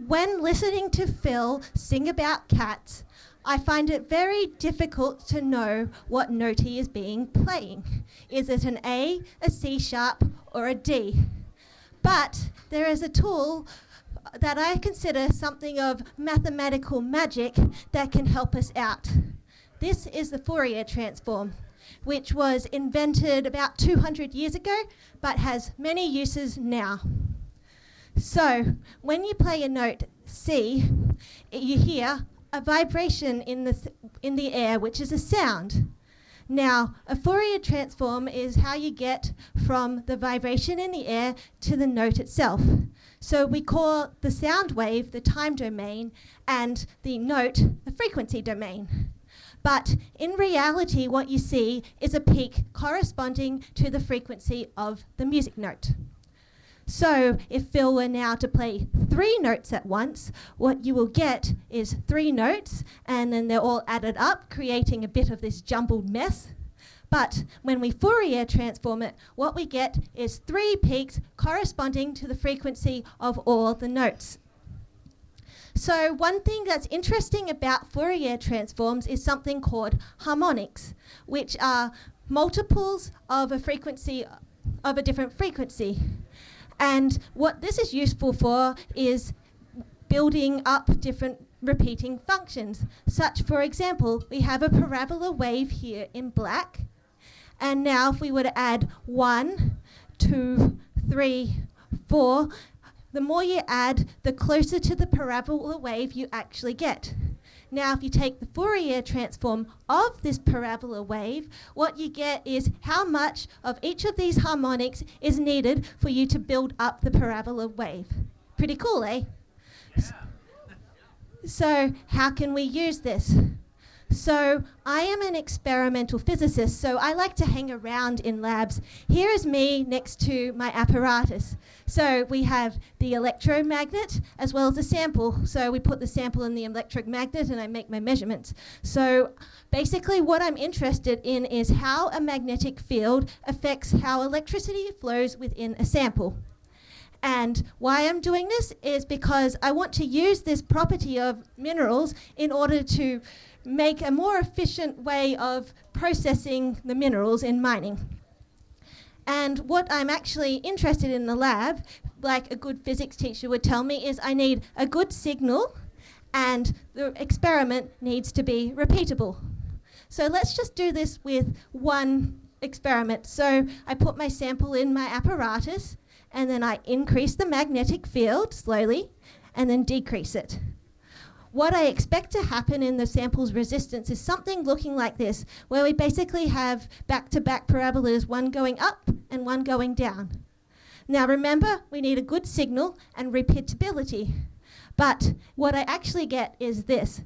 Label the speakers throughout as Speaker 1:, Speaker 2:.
Speaker 1: When listening to Phil sing about cats, I find it very difficult to know what note he is playing. Is it an A, a C sharp, or a D? But there is a tool that I consider something of mathematical magic that can help us out. This is the Fourier transform, which was invented about 200 years ago, but has many uses now. So, when you play a note C, you hear a vibration in the air, which is a sound. Now, a Fourier transform is how you get from the vibration in the air to the note itself. So we call the sound wave the time domain and the note the frequency domain. But in reality, what you see is a peak corresponding to the frequency of the music note. So if Phil were now to play 3 notes at once, what you will get is 3 notes, and then they're all added up, creating a bit of this jumbled mess. But when we Fourier transform it, what we get is 3 peaks corresponding to the frequency of all the notes. So one thing that's interesting about Fourier transforms is something called harmonics, which are multiples of a frequency of a different frequency. And what this is useful for is building up different repeating functions. Such, for example, we have a parabola wave here in black. And now if we were to add 1, 2, 3, 4, the more you add, the closer to the parabola wave you actually get. Now if you take the Fourier transform of this parabola wave, what you get is how much of each of these harmonics is needed for you to build up the parabola wave. Pretty cool, eh?
Speaker 2: Yeah.
Speaker 1: So how can we use this? So I am an experimental physicist, so I like to hang around in labs. Here is me next to my apparatus. So we have the electromagnet as well as a sample. So we put the sample in the electromagnet and I make my measurements. So basically what I'm interested in is how a magnetic field affects how electricity flows within a sample. And why I'm doing this is because I want to use this property of minerals in order to make a more efficient way of processing the minerals in mining. And what I'm actually interested in the lab, like a good physics teacher would tell me, is I need a good signal and the experiment needs to be repeatable. So let's just do this with one experiment. So I put my sample in my apparatus and then I increase the magnetic field slowly and then decrease it. What I expect to happen in the sample's resistance is something looking like this, where we basically have back-to-back parabolas, one going up and one going down. Now remember, we need a good signal and repeatability. But what I actually get is this.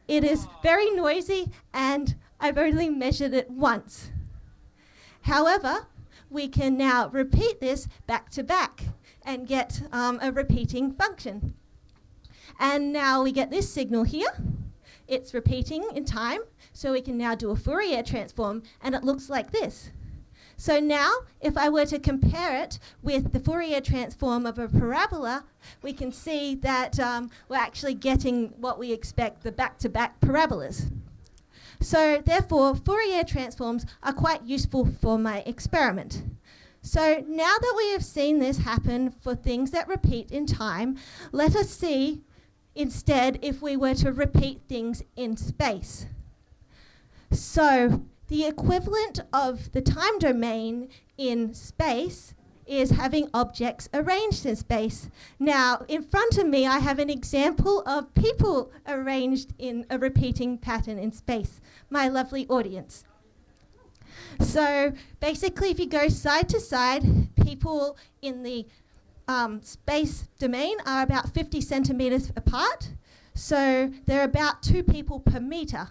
Speaker 1: It is very noisy and I've only measured it once. However, we can now repeat this back to back and get a repeating function. And now we get this signal here. It's repeating in time, so we can now do a Fourier transform, and it looks like this. So now, if I were to compare it with the Fourier transform of a parabola, we can see that we're actually getting what we expect, the back-to-back parabolas. So therefore, Fourier transforms are quite useful for my experiment. So now that we have seen this happen for things that repeat in time, let us see instead if we were to repeat things in space. So the equivalent of the time domain in space is having objects arranged in space. Now, in front of me, I have an example of people arranged in a repeating pattern in space, my lovely audience. So basically, if you go side to side, people in the space domain are about 50 centimeters apart. So they're about 2 people per meter.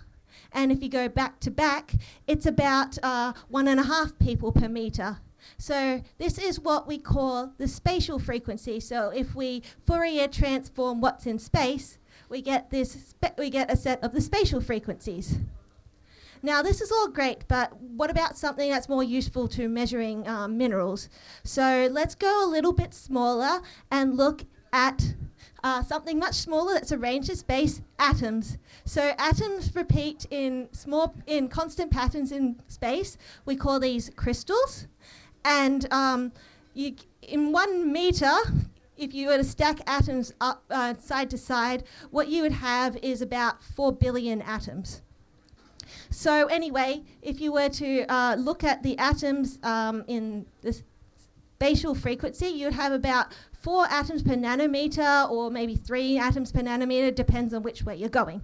Speaker 1: And if you go back to back, it's about 1.5 people per meter. So this is what we call the spatial frequency. So if we Fourier transform what's in space, we get a set of the spatial frequencies. Now, this is all great, but what about something that's more useful to measuring minerals? So let's go a little bit smaller and look at something much smaller that's arranged in space, atoms. So atoms repeat in constant patterns in space. We call these crystals. And in 1 meter, if you were to stack atoms up side to side, what you would have is about 4 billion atoms. So anyway, if you were to look at the atoms in the spatial frequency, you'd have about 4 atoms per nanometer, or maybe 3 atoms per nanometer, depends on which way you're going.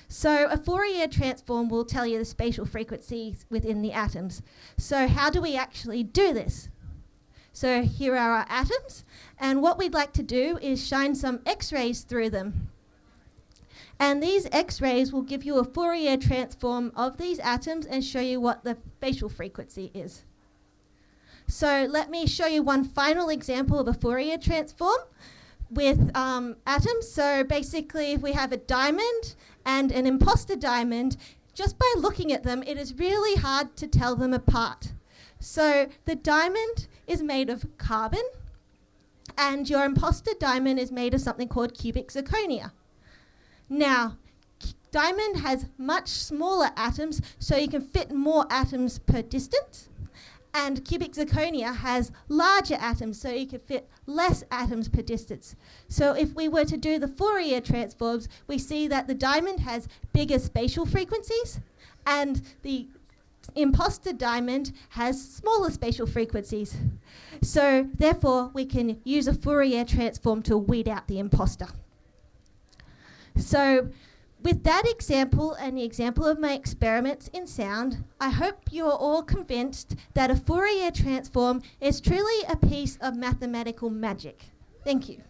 Speaker 1: So a Fourier transform will tell you the spatial frequencies within the atoms. So how do we actually do this? So here are our atoms, and what we'd like to do is shine some X-rays through them. And these X-rays will give you a Fourier transform of these atoms and show you what the spatial frequency is. So let me show you one final example of a Fourier transform with atoms. So basically, if we have a diamond and an imposter diamond, just by looking at them, it is really hard to tell them apart. So the diamond is made of carbon, and your imposter diamond is made of something called cubic zirconia. Now, diamond has much smaller atoms, so you can fit more atoms per distance, and cubic zirconia has larger atoms, so you can fit less atoms per distance. So if we were to do the Fourier transforms, we see that the diamond has bigger spatial frequencies, and the imposter diamond has smaller spatial frequencies. So therefore, we can use a Fourier transform to weed out the imposter. So with that example and the example of my experiments in sound, I hope you're all convinced that a Fourier transform is truly a piece of mathematical magic. Thank you.